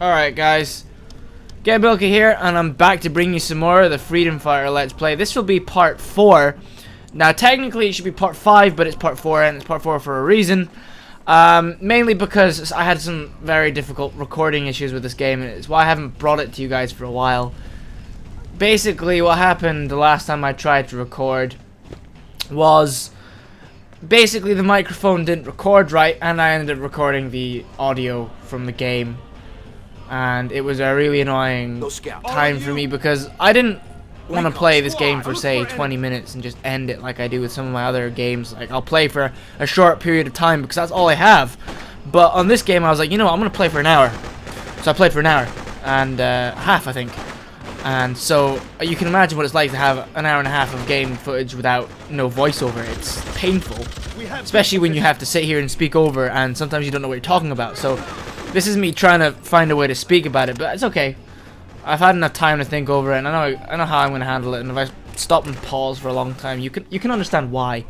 Alright guys, Get Milky here, and I'm back to bring you some more of the Freedom Fighter Let's Play. This will be part 4. Now technically it should be part 5, but it's part 4, and it's part 4 for a reason. Mainly because I had some very difficult recording issues with this game, and it's why I haven't brought it to you guys for a while. Basically what happened the last time I tried to record was basically the microphone didn't record right, and I ended up recording the audio from the game. And it was a really annoying time for me because I didn't want to play this game for say 20 minutes and just end it like I do with some of my other games. Like I'll play for a short period of time because that's all I have. But on this game I was like, you know what, I'm going to play for an hour. So I played for an hour and half, I think. And so you can imagine what it's like to have an hour and a half of game footage without no voiceover. It's painful, especially when you have to sit here and speak over, and sometimes you don't know what you're talking about. So this is me trying to find a way to speak about it, but it's okay. I've had enough time to think over it, and I know how I'm going to handle it. And if I stop and pause for a long time, you can understand why.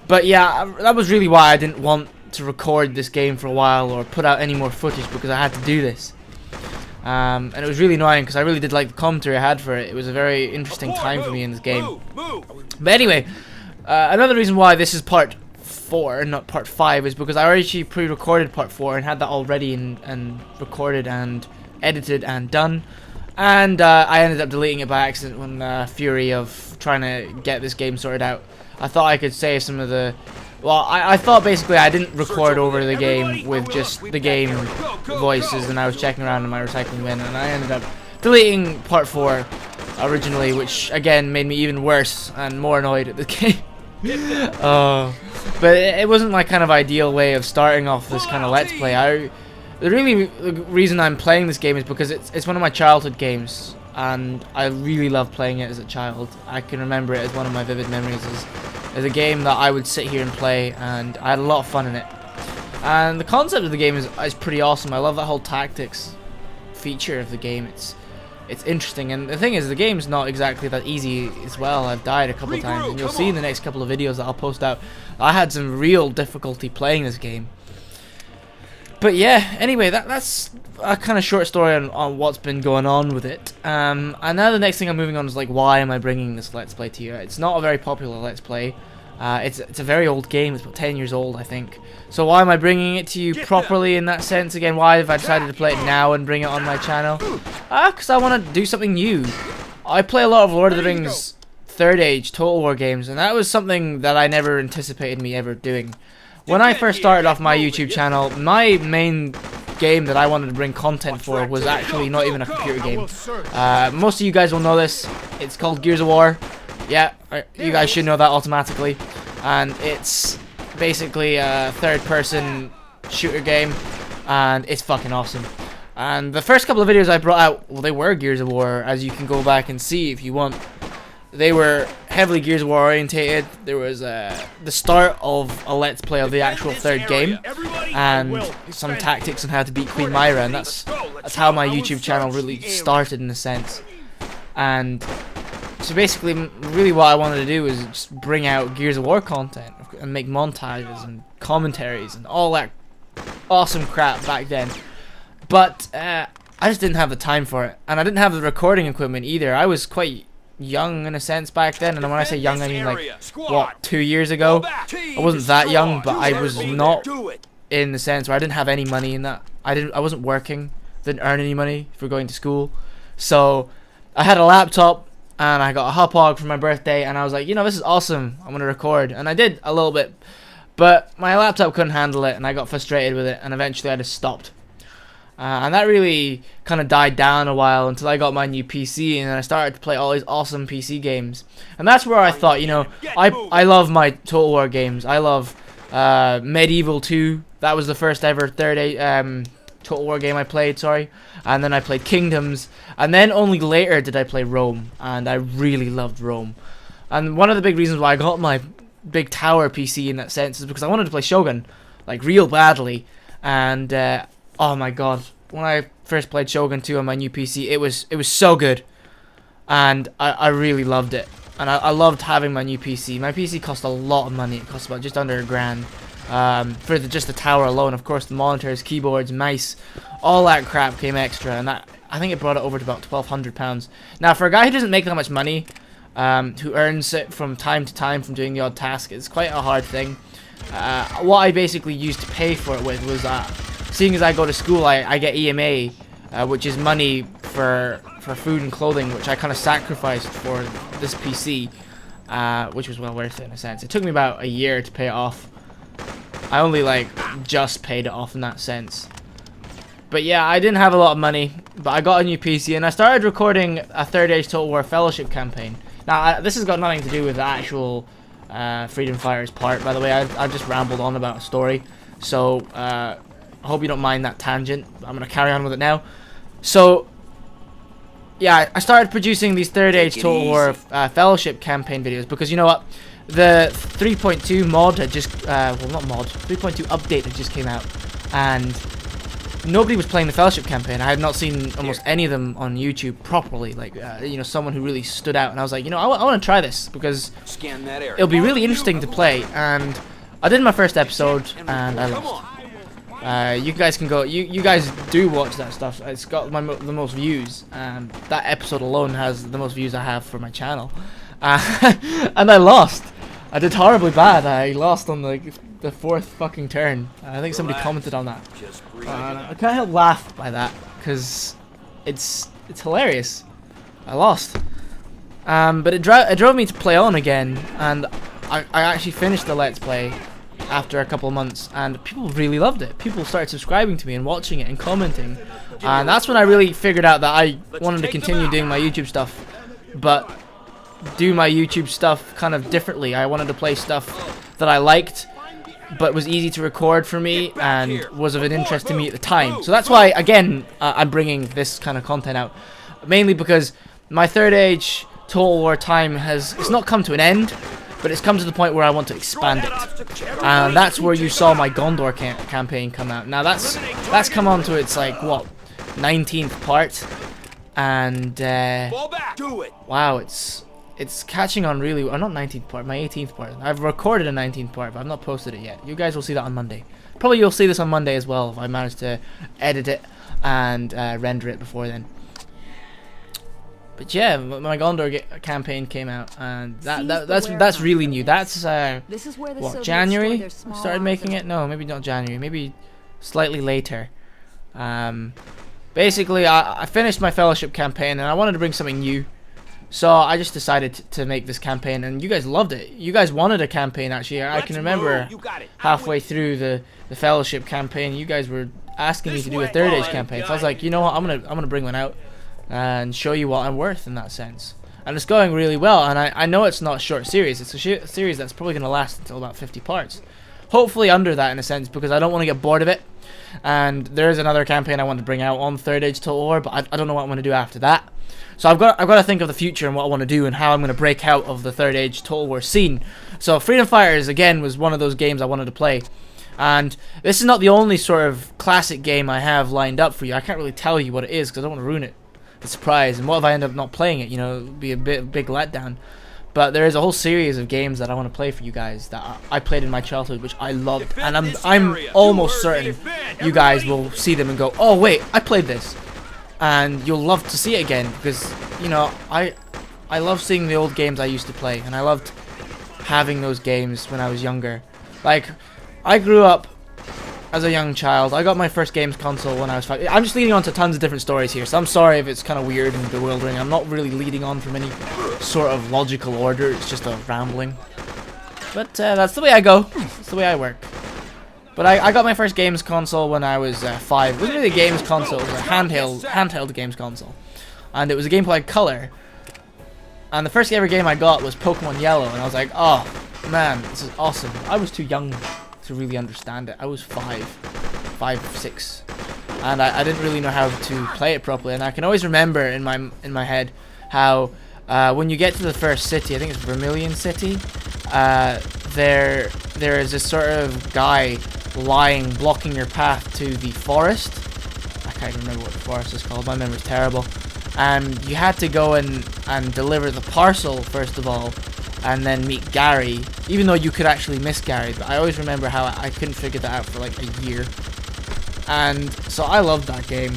But yeah, that was really why I didn't want to record this game for a while or put out any more footage, because I had to do this. And it was really annoying because I really did like the commentary I had for it. It was a very interesting time for me in this game. But anyway, another reason why this is part 4 and not part 5 is because I already pre-recorded part 4 and had that already and recorded and edited and done. And I ended up deleting it by accident when fury of trying to get this game sorted out. I thought I could save some of the... Well, I thought basically I didn't record over the game with just the game voices, and I was checking around in my recycling bin, and I ended up deleting part 4 originally, which again made me even worse and more annoyed at the game. But it wasn't my kind of ideal way of starting off this kind of Let's Play. The reason I'm playing this game is because it's one of my childhood games, and I really loved playing it as a child. I can remember it as one of my vivid memories as a game that I would sit here and play, and I had a lot of fun in it. And the concept of the game is pretty awesome. I love that whole tactics feature of the game. It's interesting, and the thing is, the game's not exactly that easy as well. I've died a couple of times, and you'll see in the next couple of videos that I'll post out, I had some real difficulty playing this game. But yeah, anyway, that's a kind of short story on what's been going on with it. And now the next thing I'm moving on is like, why am I bringing this Let's Play to you? It's not a very popular Let's Play. It's a very old game. It's about 10 years old, I think. So why am I bringing it to you properly in that sense? Again, why have I decided to play it now and bring it on my channel? Because I want to do something new. I play a lot of Lord of the Rings Third Age Total War games, and that was something that I never anticipated me ever doing. When I first started off my YouTube channel, my main game that I wanted to bring content for was actually not even a computer game. Most of you guys will know this. It's called Gears of War. Yeah, you guys should know that automatically. And it's basically a third-person shooter game, and it's fucking awesome. And the first couple of videos I brought out, well, they were Gears of War, as you can go back and see if you want. They were heavily Gears of War orientated. There was the start of a Let's Play of the actual third game, and some tactics on how to beat Queen Myra, and that's how my YouTube channel really started in a sense. And so basically, really what I wanted to do was just bring out Gears of War content and make montages and commentaries and all that awesome crap back then. But I just didn't have the time for it, and I didn't have the recording equipment either. I was quite young in a sense back then, and when I say young I mean like, what, 2 years ago? I wasn't that young, but I was not in the sense where I didn't have any money in that. I wasn't working, didn't earn any money for going to school. So I had a laptop and I got a hot hog for my birthday, and I was like, you know, this is awesome, I'm gonna record. And I did a little bit, but my laptop couldn't handle it, and I got frustrated with it, and eventually I just stopped. And that really kind of died down a while until I got my new PC, and I started to play all these awesome PC games. And that's where I thought, you know, I love my Total War games. I love Medieval 2. That was the first ever Total War game I played, sorry. And then I played Kingdoms. And then only later did I play Rome. And I really loved Rome. And one of the big reasons why I got my big tower PC in that sense is because I wanted to play Shogun, like, real badly. And oh my god, when I first played Shogun 2 on my new PC, it was so good, and I really loved it, and I loved having my new PC. My PC cost a lot of money. It cost about just under $1,000, for just the tower alone. Of course, the monitors, keyboards, mice, all that crap came extra, and that, I think it brought it over to about £1,200. Now, for a guy who doesn't make that much money, who earns it from time to time from doing the odd task, it's quite a hard thing. What I basically used to pay for it with was, seeing as I go to school, I get EMA, which is money for food and clothing, which I kind of sacrificed for this PC, which was well worth it in a sense. It took me about a year to pay it off. I only like just paid it off in that sense. But yeah, I didn't have a lot of money, but I got a new PC and I started recording a Third Age Total War Fellowship campaign. Now, this has got nothing to do with the actual Freedom Fighters part, by the way. I just rambled on about a story, so I hope you don't mind that tangent. I'm going to carry on with it now. So, yeah, I started producing these Third Age Total War Fellowship campaign videos because, you know what? The 3.2 mod had just, well, not mod, 3.2 update had just came out, and nobody was playing the Fellowship campaign. I had not seen almost any of them on YouTube properly, like, you know, someone who really stood out, and I was like, you know, I want to try this, because it'll be really interesting to play, and I did my first episode, and I lost. You guys can go, you guys do watch that stuff. It's got the most views, and that episode alone has the most views I have for my channel. And I lost. I did horribly bad. I lost on the fourth fucking turn. I think somebody commented on that. I can't help laugh by that because it's hilarious. I lost. But it drove me to play on again, and I actually finished the Let's Play after a couple of months, and people really loved it. People started subscribing to me and watching it and commenting, and that's when I really figured out that I wanted to continue doing my YouTube stuff, but do my YouTube stuff kind of differently. I wanted to play stuff that I liked, but was easy to record for me and was of an interest to me at the time. So that's why, again, I'm bringing this kind of content out, mainly because my Third Age Total War time it's not come to an end, but it's come to the point where I want to expand it, and that's where you saw my Gondor campaign come out. Now that's come on to its like what 19th part, and wow, it's catching on really well. Not 19th part, my 18th part. I've recorded a 19th part, but I've not posted it yet. You guys will see that on Monday. Probably you'll see this on Monday as well if I manage to edit it and render it before then. But yeah, my Gondor campaign came out, and that's really new. That's what, January? I started making it? No, maybe not January. Maybe slightly later. Basically, I finished my Fellowship campaign, and I wanted to bring something new. So I just decided to make this campaign, and you guys loved it. You guys wanted a campaign, actually. I can remember halfway through the Fellowship campaign, you guys were asking me to do a Third Age campaign. So I was like, you know what, I'm gonna bring one out and show you what I'm worth in that sense. And it's going really well, and I know it's not a short series. It's a series that's probably gonna last until about 50 parts. Hopefully under that in a sense, because I don't want to get bored of it. And there is another campaign I want to bring out on Third Age Total War, but I don't know what I'm gonna do after that. So I've got to think of the future and what I want to do and how I'm going to break out of the Third Age Total War scene. So Freedom Fighters, again, was one of those games I wanted to play. And this is not the only sort of classic game I have lined up for you. I can't really tell you what it is because I don't want to ruin it. The surprise. And what if I end up not playing it? You know, it would be a big letdown. But there is a whole series of games that I want to play for you guys that I played in my childhood, which I loved. And I'm almost certain you guys will see them and go, oh wait, I played this. And you'll love to see it again, because, you know, I love seeing the old games I used to play, and I loved having those games when I was younger. Like, I grew up as a young child. I got my first games console when I was 5. I'm just leading on to tons of different stories here, so I'm sorry if it's kind of weird and bewildering. I'm not really leading on from any sort of logical order. It's just a rambling. But that's the way I go. That's the way I work. But I got my first games console when I was 5. It wasn't really a games console, it was a handheld games console. And it was a Game Boy Color. And the first ever game I got was Pokemon Yellow, and I was like, oh man, this is awesome. I was too young to really understand it. I was 5, 6. And I didn't really know how to play it properly. And I can always remember in my head how when you get to the first city, I think it's Vermilion City, there is this sort of guy blocking your path to the forest. I can't even remember what the forest is called. My memory's terrible. And you had to go and deliver the parcel first of all and then meet Gary, even though you could actually miss Gary. But I always remember how I couldn't figure that out for like a year. And so I loved that game.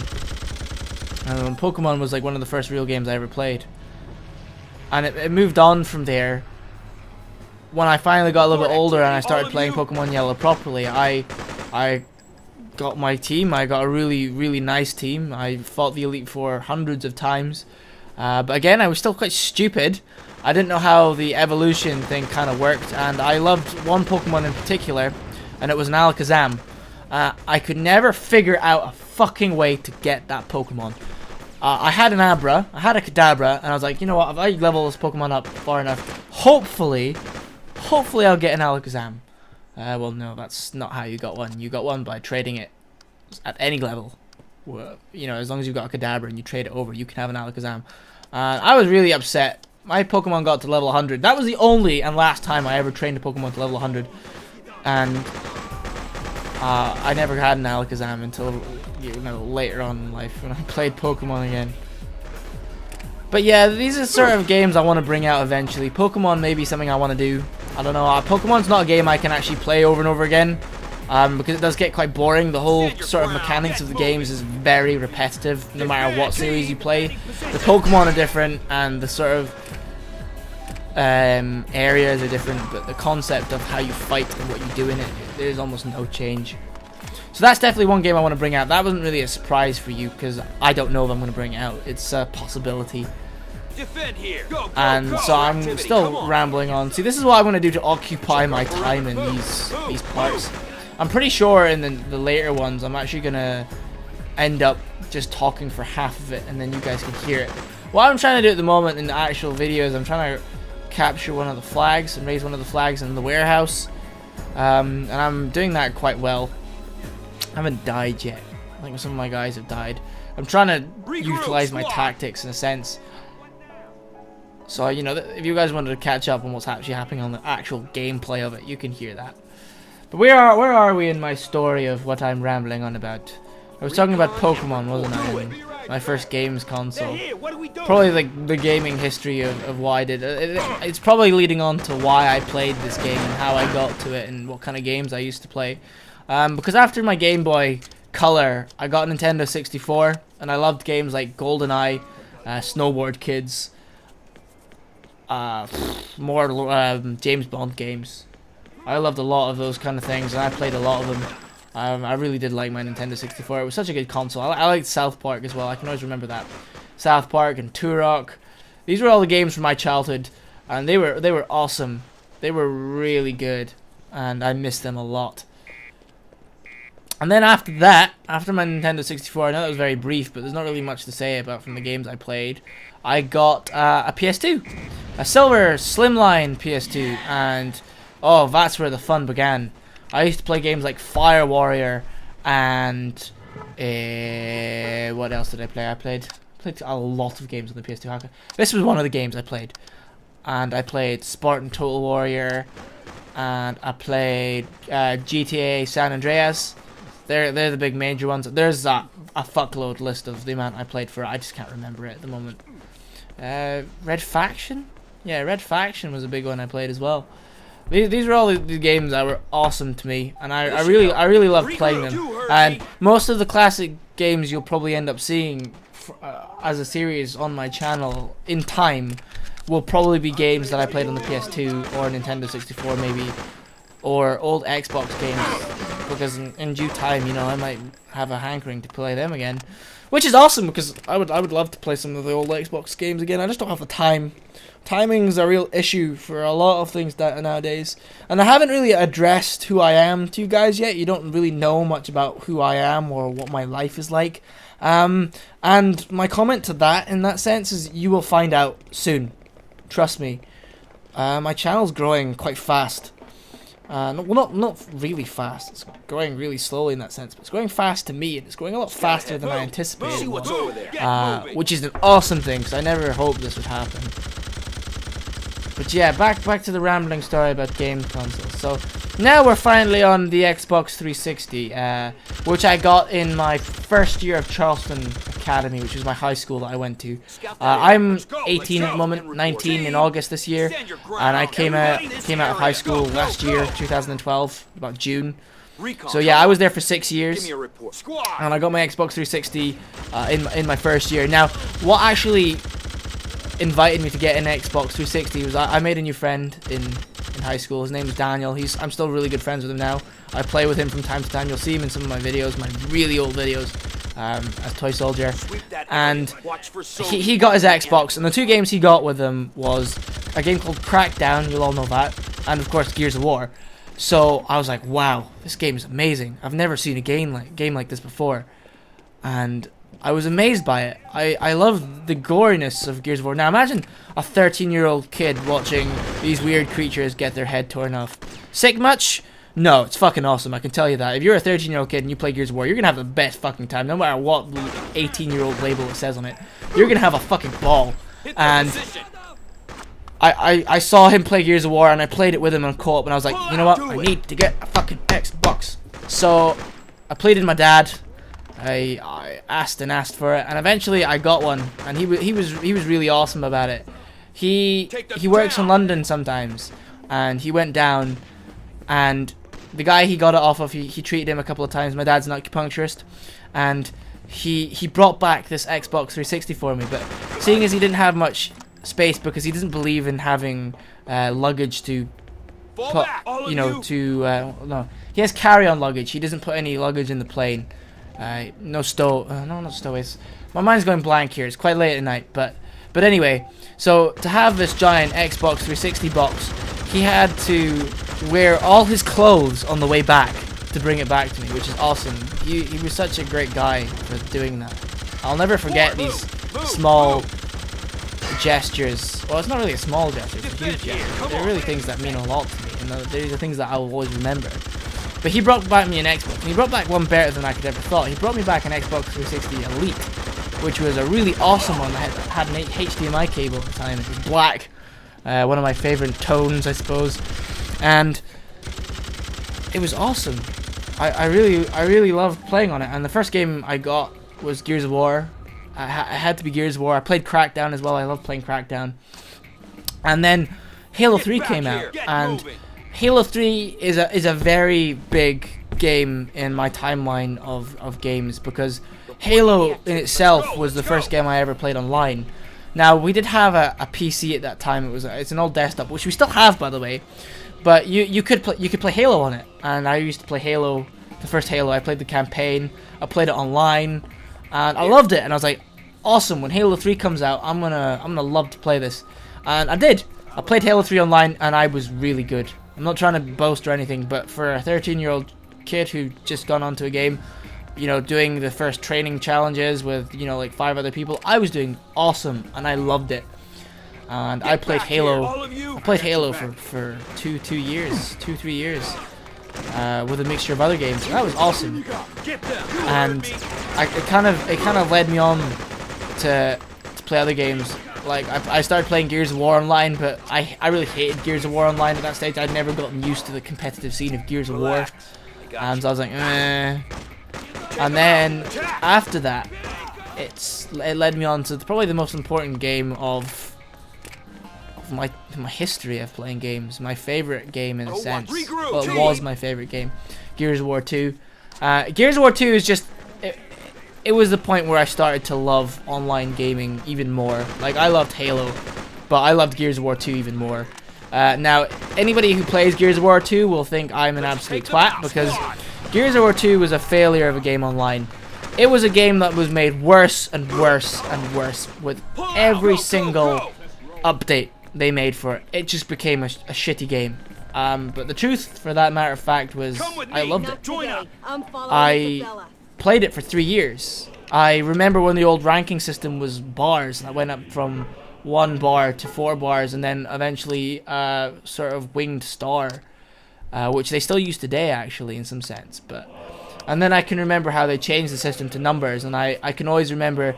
And Pokemon was like one of the first real games I ever played. And it moved on from there. When I finally got a little bit older and I started playing Pokemon Yellow properly, I got my team. I got a really nice team. I fought the Elite Four hundreds of times. But again, I was still quite stupid. I didn't know how the evolution thing kind of worked, and I loved one Pokemon in particular, and it was an Alakazam. I could never figure out a fucking way to get that Pokemon. I had an Abra, I had a Kadabra, and I was like, you know what, if I level this Pokemon up far enough, hopefully I'll get an Alakazam. Well, no, that's not how you got one. You got one by trading it at any level. You know, as long as you've got a Kadabra and you trade it over, you can have an Alakazam. I was really upset. My Pokemon got to level 100. That was the only and last time I ever trained a Pokemon to level 100. And I never had an Alakazam until, you know, later on in life when I played Pokemon again. But yeah, these are sort of games I want to bring out eventually. Pokemon may be something I want to do. I don't know. Pokemon's not a game I can actually play over and over again. Because it does get quite boring. The whole sort of mechanics of the games is very repetitive, no matter what series you play. The Pokemon are different, and the sort of areas are different, but the concept of how you fight and what you do in it, there's almost no change. So that's definitely one game I want to bring out. That wasn't really a surprise for you, because I don't know if I'm going to bring it out. It's a possibility. Defend here. Go, And so I'm still rambling on. See, this is what I want to do to occupy my time in these parts. I'm pretty sure in the later ones I'm actually gonna end up just talking for half of it, and then you guys can hear it. What I'm trying to do at the moment in the actual videos, I'm trying to capture one of the flags and raise one of the flags in the warehouse, and I'm doing that quite well. I haven't died yet. I think some of my guys have died. I'm trying to utilize my tactics in a sense. So, you know, if you guys wanted to catch up on what's actually happening on the actual gameplay of it, you can hear that. But where are we in my story of what I'm rambling on about? I was talking about Pokemon, wasn't I? In my first games console. Probably like the gaming history of why I did it. It's probably leading on to why I played this game and how I got to it and what kind of games I used to play. Because after my Game Boy Color, I got a Nintendo 64, and I loved games like GoldenEye, Snowboard Kids, more James Bond games. I loved a lot of those kind of things, and I played a lot of them. I really did like my Nintendo 64. It was such a good console. I liked South Park as well. I can always remember that. South Park and Turok. These were all the games from my childhood, and they were awesome. They were really good, and I missed them a lot. And then after that, after my Nintendo 64, I know that was very brief, but there's not really much to say about from the games I played. I got a PS2, a silver slimline PS2, and oh, that's where the fun began. I used to play games like Fire Warrior and what else did I play? I played a lot of games on the PS2. This was one of the games I played, and I played Spartan Total Warrior, and I played GTA San Andreas. They're the big major ones. There's a fuckload list of the amount I played for it. I just can't remember it at the moment. Red Faction? Yeah, Red Faction was a big one I played as well. These were all the games that were awesome to me, and I really loved playing them. And most of the classic games you'll probably end up seeing as a series on my channel in time will probably be games that I played on the PS2 or Nintendo 64 maybe, or old Xbox games, because in due time, you know, I might have a hankering to play them again, which is awesome because I would love to play some of the old Xbox games again. I just don't have the time. Timing's a real issue for a lot of things nowadays, and I haven't really addressed who I am to you guys yet. You don't really know much about who I am or what my life is like, and my comment to that in that sense is you will find out soon. Trust me. My channel's growing quite fast. Well, not really fast. It's growing really slowly in that sense, but it's growing fast to me, and it's growing a lot faster than I anticipated, which is an awesome thing because I never hoped this would happen. But yeah, back to the rambling story about game consoles. So now we're finally on the Xbox 360, which I got in my first year of Charleston Academy, which is my high school that I went to. I'm 18 at the moment, 19 in August this year, and I came out of high school last year, 2012, about June. So yeah, I was there for 6 years, and I got my Xbox 360 in my first year. Now, what actually invited me to get an Xbox 360 was I made a new friend in high school. His name is Daniel. I'm still really good friends with him now. I play with him from time to time. You'll see him in some of my videos, my really old videos, as Toy Soldier. And he got his Xbox, and the 2 games he got with him was a game called Crackdown, you'll all know that, and of course Gears of War. So I was like, wow, this game is amazing. I've never seen a game like this before, and I was amazed by it. I love the goriness of Gears of War. Now imagine a 13-year-old kid watching these weird creatures get their head torn off. Sick much? No, it's fucking awesome, I can tell you that. If you're a 13-year-old kid and you play Gears of War, you're gonna have the best fucking time, no matter what 18-year-old label it says on it. You're gonna have a fucking ball. And I saw him play Gears of War, and I played it with him on co-op, and I was like, you know what, I need to get a fucking Xbox. So I played with my dad. I asked and asked for it, and eventually I got one, and he was really awesome about it. He works in London sometimes, and he went down, and the guy he got it off of, he treated him a couple of times. My dad's an acupuncturist, and he brought back this Xbox 360 for me, but seeing as he didn't have much space because he doesn't believe in having luggage to put, you know, no, he has carry-on luggage. He doesn't put any luggage in the plane. No stowaways. My mind's going blank here. It's quite late at night, but anyway. So to have this giant Xbox 360 box, he had to wear all his clothes on the way back to bring it back to me, which is awesome. He was such a great guy for doing that. I'll never forget these small gestures. Well, it's not really a small gesture, it's a huge gesture. They're really things that mean a lot to me, and they're the things that I will always remember. But he brought back me an Xbox, and he brought back one better than I could ever thought. He brought me back an Xbox 360 Elite, which was a really awesome one that had an HDMI cable at the time. It was black, one of my favorite tones, I suppose, and it was awesome. I really loved playing on it, and the first game I got was Gears of War. It had to be Gears of War. I played Crackdown as well. I love playing Crackdown. And then Halo 3 came out, and Halo 3 is a very big game in my timeline of games, because Halo in itself was the first game I ever played online. Now, we did have a PC at that time. It's an old desktop, which we still have, by the way. But you could play Halo on it, and I used to play Halo, the first Halo. I played the campaign. I played it online, and I loved it. And I was like, awesome! When Halo 3 comes out, I'm gonna love to play this. And I did. I played Halo 3 online, and I was really good. I'm not trying to boast or anything, but for a 13-year-old kid who just gone onto a game, you know, doing the first training challenges with, you know, like 5 other people, I was doing awesome, and I loved it. And I played Halo. I played Halo for 3 years, with a mixture of other games. That was awesome. And it kind of led me on to play other games. Like, I started playing Gears of War Online, but I really hated Gears of War Online at that stage. I'd never gotten used to the competitive scene of Gears of War. And so I was like, eh. And then, after that, it led me on to probably the most important game of my history of playing games. My favorite game, in a sense. Well, it was my favorite game. Gears of War 2. Gears of War 2 is just... It was the point where I started to love online gaming even more. Like, I loved Halo, but I loved Gears of War 2 even more. Now, anybody who plays Gears of War 2 will think I'm an absolute twat, because Gears of War 2 was a failure of a game online. It was a game that was made worse and worse and worse with every single update they made for it. It just became a shitty game. But the truth, for that matter of fact, was I loved it. I played it for 3 years. I remember when the old ranking system was bars, and I went up from 1 bar to 4 bars, and then eventually sort of winged star, which they still use today, actually, in some sense. And then I can remember how they changed the system to numbers, and I can always remember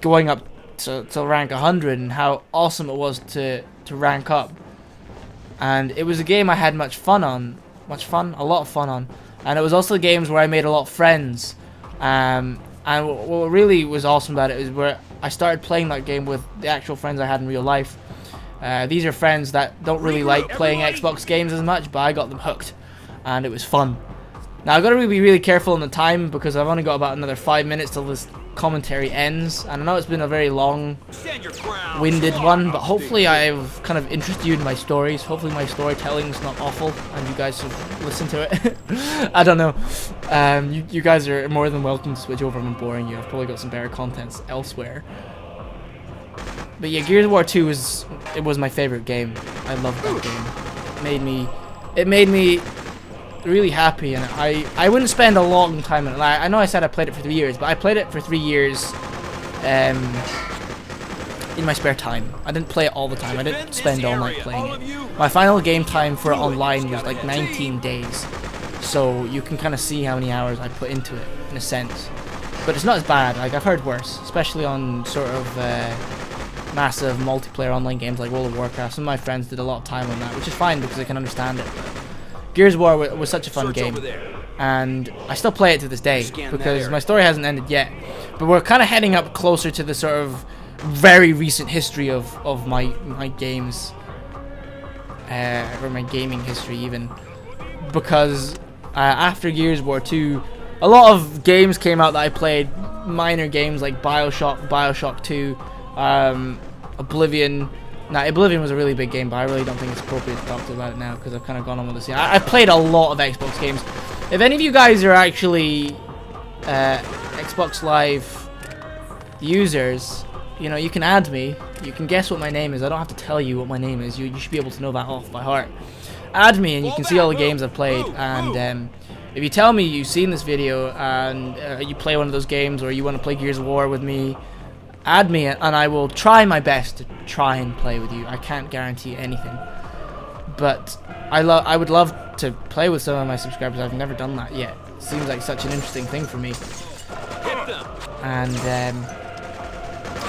going up to rank 100 and how awesome it was to rank up. And it was a game I had much fun on, much fun, a lot of fun on. And it was also games where I made a lot of friends. And what really was awesome about it is where I started playing that game with the actual friends I had in real life. These are friends that don't really like playing Xbox games as much, but I got them hooked, and it was fun. Now I've got to be really careful in the time because I've only got about another 5 minutes till this commentary ends, and I know it's been a very long-winded one, but hopefully I've kind of interested you in my stories. Hopefully my storytelling's not awful, and you guys have listened to it. I don't know. You guys are more than welcome to switch over if I'm boring you. I've probably got some better contents elsewhere. But yeah, Gears of War 2 was my favorite game. I loved that game. It made me really happy, and I wouldn't spend a long time in it. I know I said I played it for 3 years, but I played it for 3 years in my spare time. I didn't play it all the time. I didn't spend all night playing it. My final game time for it online was like 19 days. So you can kind of see how many hours I put into it, in a sense. But it's not as bad. Like, I've heard worse, especially on sort of massive multiplayer online games like World of Warcraft. Some of my friends did a lot of time on that, which is fine because I can understand it. Gears of War was such a fun game, and I still play it to this day because my story hasn't ended yet. But we're kind of heading up closer to the sort of very recent history of my games, or my gaming history even, because after Gears of War 2, a lot of games came out that I played, minor games like Bioshock 2, Oblivion. Now, Oblivion was a really big game, but I really don't think it's appropriate to talk about it now because I've kind of gone on with the scene. I've played a lot of Xbox games. If any of you guys are actually Xbox Live users, you know, you can add me. You can guess what my name is. I don't have to tell you what my name is. You should be able to know that off by heart. Add me and you can see all the games I've played. And if you tell me you've seen this video and you play one of those games or you want to play Gears of War with me, add me and I will try my best to try and play with you. I can't guarantee anything, but I would love to play with some of my subscribers. I've never done that yet. It seems like such an interesting thing for me. And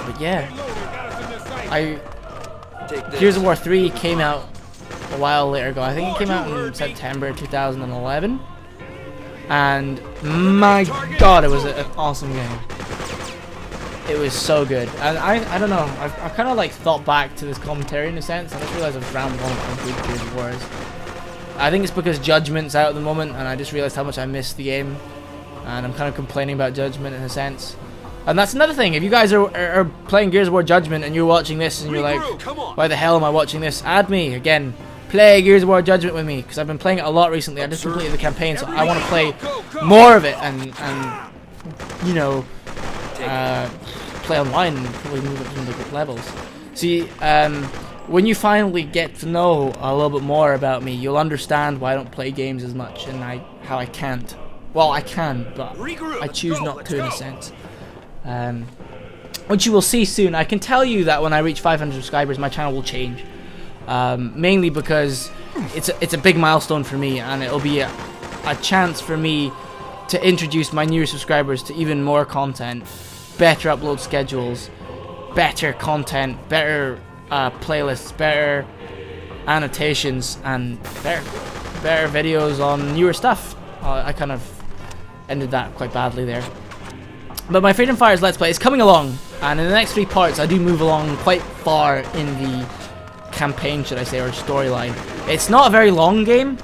but yeah, Gears of War 3 came out a while later ago. I think it came out in September 2011, and my god, it was an awesome game. It was so good, and I don't know, I kind of like thought back to this commentary in a sense, and I just realized I've rambled on about good Gears of War. I think it's because Judgment's out at the moment, and I just realized how much I missed the game, and I'm kind of complaining about Judgment in a sense. And that's another thing, if you guys are playing Gears of War Judgment and you're watching this and you're like, why the hell am I watching this? Add me, again, play Gears of War Judgment with me, because I've been playing it a lot recently. I just completed the campaign, so I want to play more of it and you know, play online and probably move up into the levels. See, when you finally get to know a little bit more about me, you'll understand why I don't play games as much and how I can't. Well, I can, but I choose not to in a sense. Which you will see soon. I can tell you that when I reach 500 subscribers, my channel will change. Mainly because it's a big milestone for me, and it'll be a chance for me to introduce my newer subscribers to even more content, better upload schedules, better content, better playlists, better annotations, and better videos on newer stuff. I kind of ended that quite badly there. But my Freedom Fighters Let's Play is coming along, and in the next 3 parts I do move along quite far in the campaign, should I say, or storyline. It's not a very long game,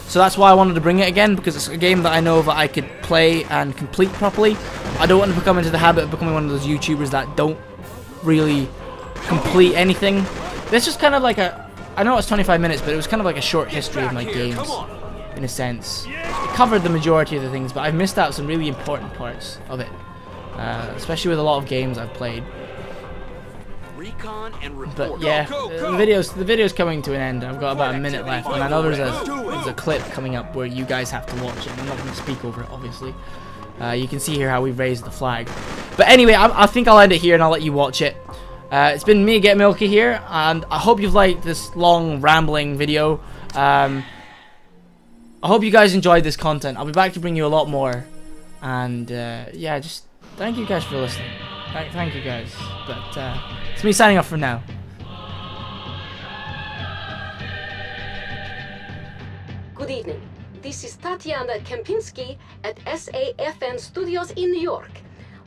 so that's why I wanted to bring it again, because it's a game that I know that I could play and complete properly. I don't want to become into the habit of becoming one of those YouTubers that don't really complete anything. This was kind of like I know it's 25 minutes, but it was kind of like a short history of my games, in a sense. It covered the majority of the things, but I've missed out some really important parts of it. Especially with a lot of games I've played. But yeah, the video's coming to an end. I've got about a minute left, and I know there's a clip coming up where you guys have to watch it. I'm not going to speak over it, obviously. You can see here how we've raised the flag. But anyway, I think I'll end it here and I'll let you watch it. It's been me, Get Milky here, and I hope you've liked this long rambling video. I hope you guys enjoyed this content. I'll be back to bring you a lot more. And yeah, just thank you guys for listening. Thank you guys. But it's me signing off for now. Good evening. This is Tatiana Kempinski at SAFN Studios in New York.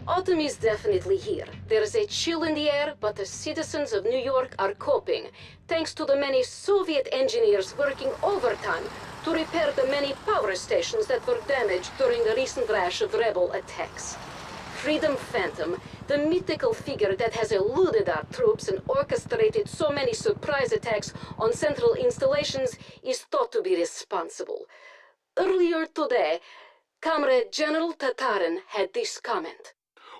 Autumn is definitely here. There's a chill in the air, but the citizens of New York are coping, thanks to the many Soviet engineers working overtime to repair the many power stations that were damaged during the recent rash of rebel attacks. Freedom Phantom, the mythical figure that has eluded our troops and orchestrated so many surprise attacks on central installations, is thought to be responsible. Earlier today, Comrade General Tatarin had this comment.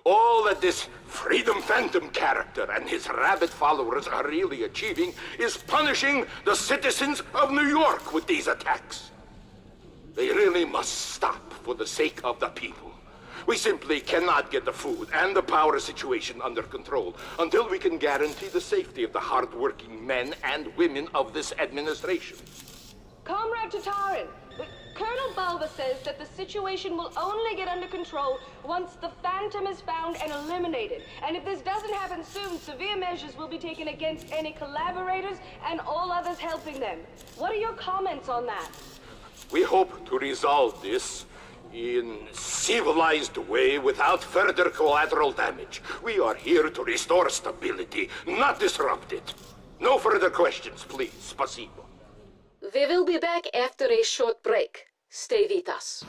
All that this Freedom Phantom character and his rabid followers are really achieving is punishing the citizens of New York with these attacks. They really must stop for the sake of the people. We simply cannot get the food and the power situation under control until we can guarantee the safety of the hard-working men and women of this administration. Comrade Tatarin, Colonel Balva says that the situation will only get under control once the Phantom is found and eliminated. And if this doesn't happen soon, severe measures will be taken against any collaborators and all others helping them. What are your comments on that? We hope to resolve this in civilized way without further collateral damage. We are here to restore stability, not disrupt it. No further questions, please. Spasibo. We will be back after a short break. Stay with us.